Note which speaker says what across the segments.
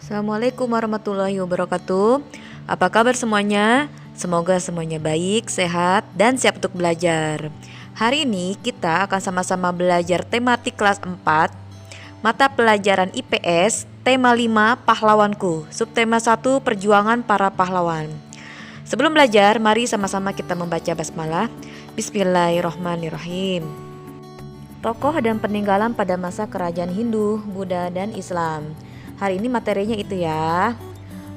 Speaker 1: Assalamualaikum warahmatullahi wabarakatuh. Apa kabar semuanya? Semoga semuanya baik, sehat, dan siap untuk belajar. Hari ini kita akan sama-sama belajar tematik kelas 4, mata pelajaran IPS, tema 5 pahlawanku, subtema 1 perjuangan para pahlawan. Sebelum belajar, mari sama-sama kita membaca basmalah. Bismillahirrahmanirrahim. Tokoh dan peninggalan pada masa kerajaan Hindu, Buddha, dan Islam. Hari ini materinya itu ya.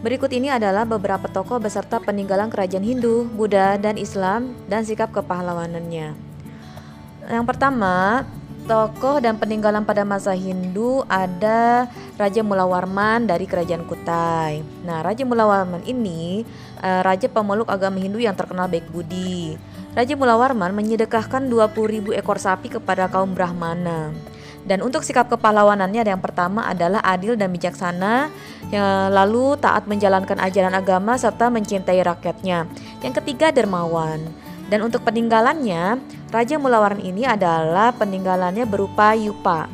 Speaker 1: Berikut ini adalah beberapa tokoh beserta peninggalan kerajaan Hindu, Buddha, dan Islam dan sikap kepahlawanannya. Yang pertama, tokoh dan peninggalan pada masa Hindu ada Raja Mulawarman dari kerajaan Kutai. Nah, Raja Mulawarman ini raja pemeluk agama Hindu yang terkenal baik budi. Raja Mulawarman menyedekahkan 20.000 ekor sapi kepada kaum Brahmana. Dan untuk sikap kepahlawanannya yang pertama adalah adil dan bijaksana, lalu taat menjalankan ajaran agama serta mencintai rakyatnya. Yang ketiga dermawan. Dan untuk peninggalannya, Raja Mulawarman ini adalah peninggalannya berupa yupa.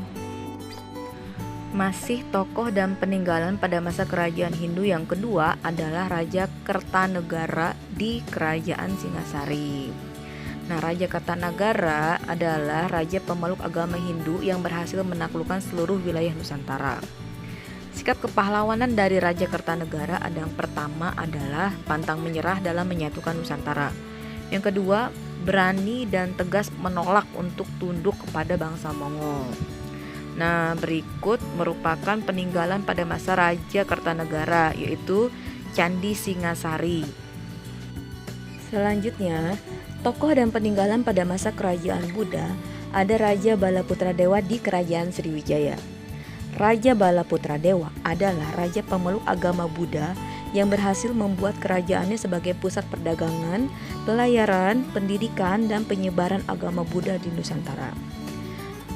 Speaker 1: Masih tokoh dan peninggalan pada masa kerajaan Hindu yang kedua adalah Raja Kertanegara di Kerajaan Singasari. Nah, Raja Kertanagara adalah raja pemeluk agama Hindu yang berhasil menaklukkan seluruh wilayah Nusantara. Sikap kepahlawanan dari Raja Kertanegara yang pertama adalah pantang menyerah dalam menyatukan Nusantara. Yang kedua, berani dan tegas menolak untuk tunduk kepada bangsa Mongol. Nah, berikut merupakan peninggalan pada masa Raja Kertanegara, yaitu Candi Singasari. Selanjutnya, tokoh dan peninggalan pada masa kerajaan Buddha ada Raja Balaputradewa di Kerajaan Sriwijaya. Raja Balaputradewa adalah raja pemeluk agama Buddha yang berhasil membuat kerajaannya sebagai pusat perdagangan, pelayaran, pendidikan, dan penyebaran agama Buddha di Nusantara.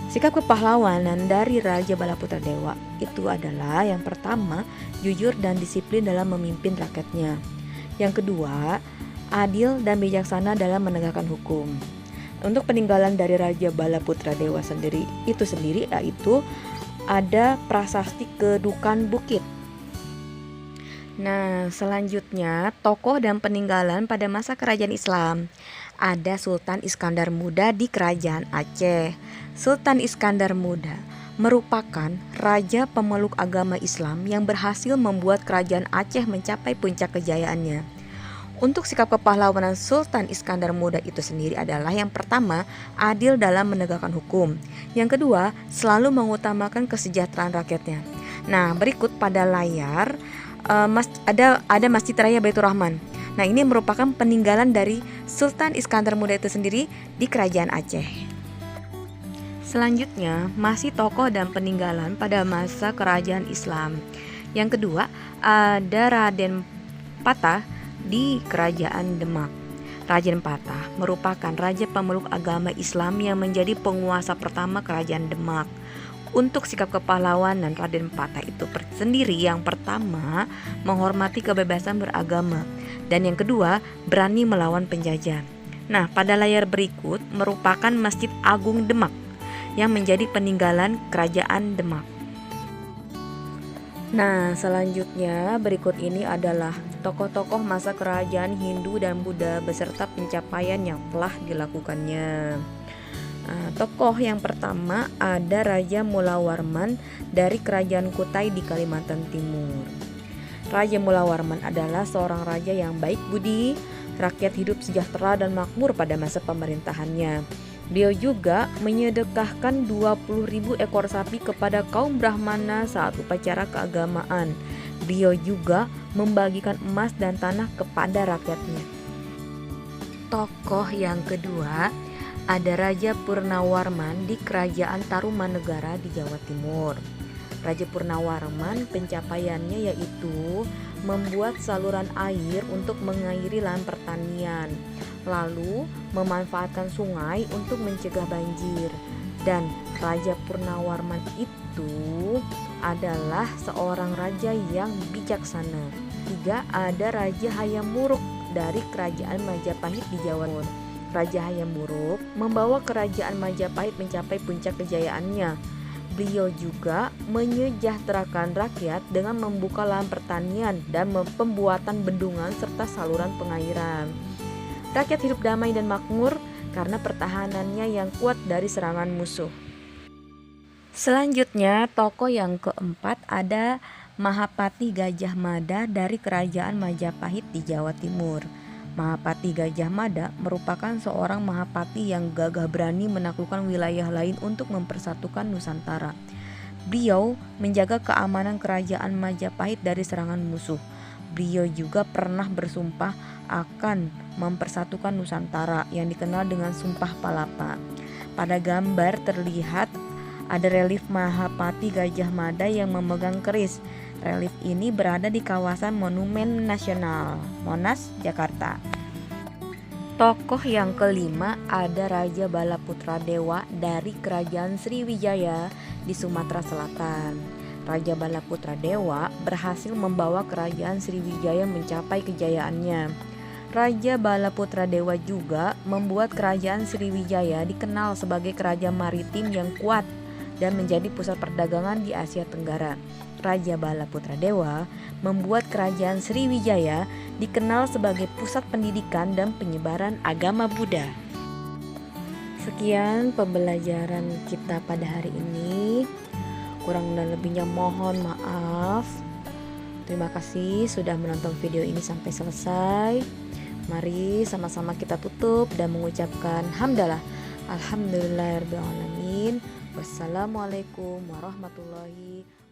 Speaker 1: Sikap kepahlawanan dari Raja Balaputradewa itu adalah yang pertama, jujur dan disiplin dalam memimpin rakyatnya. Yang kedua, adil dan bijaksana dalam menegakkan hukum. Untuk peninggalan dari Raja Balaputradewa sendiri yaitu ada prasasti Kedukan Bukit. Nah, selanjutnya tokoh dan peninggalan pada masa kerajaan Islam. Ada Sultan Iskandar Muda di Kerajaan Aceh. Sultan Iskandar Muda merupakan raja pemeluk agama Islam yang berhasil membuat kerajaan Aceh mencapai puncak kejayaannya. Untuk sikap kepahlawanan Sultan Iskandar Muda itu sendiri adalah yang pertama, adil dalam menegakkan hukum. Yang kedua, selalu mengutamakan kesejahteraan rakyatnya. Nah, berikut pada layar ada Masjid Raya Baitur Rahman. Nah, ini merupakan peninggalan dari Sultan Iskandar Muda itu sendiri di Kerajaan Aceh. Selanjutnya, masih tokoh dan peninggalan pada masa kerajaan Islam. Yang kedua, ada Raden Patah di Kerajaan Demak. Raden Patah merupakan raja pemeluk agama Islam yang menjadi penguasa pertama Kerajaan Demak. Untuk sikap kepahlawanan Raden Patah itu sendiri yang pertama menghormati kebebasan beragama dan yang kedua berani melawan penjajah. Nah, pada layar berikut merupakan Masjid Agung Demak yang menjadi peninggalan Kerajaan Demak. Nah, selanjutnya berikut ini adalah tokoh-tokoh masa kerajaan Hindu dan Buddha beserta pencapaian yang telah dilakukannya. Tokoh yang pertama ada Raja Mulawarman dari Kerajaan Kutai di Kalimantan Timur. Raja Mulawarman adalah seorang raja yang baik budi, rakyat hidup sejahtera dan makmur pada masa pemerintahannya. Beliau juga menyedekahkan 20.000 ekor sapi kepada kaum Brahmana saat upacara keagamaan. Beliau juga membagikan emas dan tanah kepada rakyatnya. Tokoh yang kedua ada Raja Purnawarman di Kerajaan Tarumanegara di Jawa Timur. Raja Purnawarman pencapaiannya yaitu membuat saluran air untuk mengairi lahan pertanian, lalu memanfaatkan sungai untuk mencegah banjir. Dan Raja Purnawarman itu adalah seorang raja yang bijaksana. Tiga, ada Raja Hayam Wuruk dari Kerajaan Majapahit di Jawa Timur. Raja Hayam Wuruk membawa kerajaan Majapahit mencapai puncak kejayaannya. Beliau juga menyejahterakan rakyat dengan membuka lahan pertanian dan pembuatan bendungan serta saluran pengairan. Rakyat hidup damai dan makmur karena pertahanannya yang kuat dari serangan musuh. Selanjutnya, tokoh yang keempat ada Mahapati Gajah Mada dari Kerajaan Majapahit di Jawa Timur. Mahapati Gajah Mada merupakan seorang mahapati yang gagah berani menaklukkan wilayah lain untuk mempersatukan Nusantara. Beliau menjaga keamanan kerajaan Majapahit dari serangan musuh. Beliau juga pernah bersumpah akan mempersatukan Nusantara yang dikenal dengan Sumpah Palapa. Pada gambar terlihat ada relief Mahapati Gajah Mada yang memegang keris. Relief ini berada di kawasan Monumen Nasional, Monas, Jakarta. Tokoh yang kelima ada Raja Balaputra Dewa dari Kerajaan Sriwijaya di Sumatera Selatan. Raja Balaputra Dewa berhasil membawa Kerajaan Sriwijaya mencapai kejayaannya. Raja Balaputra Dewa juga membuat Kerajaan Sriwijaya dikenal sebagai kerajaan maritim yang kuat dan menjadi pusat perdagangan di Asia Tenggara. Raja Balaputra Dewa membuat Kerajaan Sriwijaya dikenal sebagai pusat pendidikan dan penyebaran agama Buddha. Sekian pembelajaran kita pada hari ini. Kurang dan lebihnya mohon maaf. Terima kasih sudah menonton video ini sampai selesai. Mari sama-sama kita tutup dan mengucapkan hamdalah. Alhamdulillahirrahmanirrahim. Wassalamualaikum warahmatullahi wabarakatuh.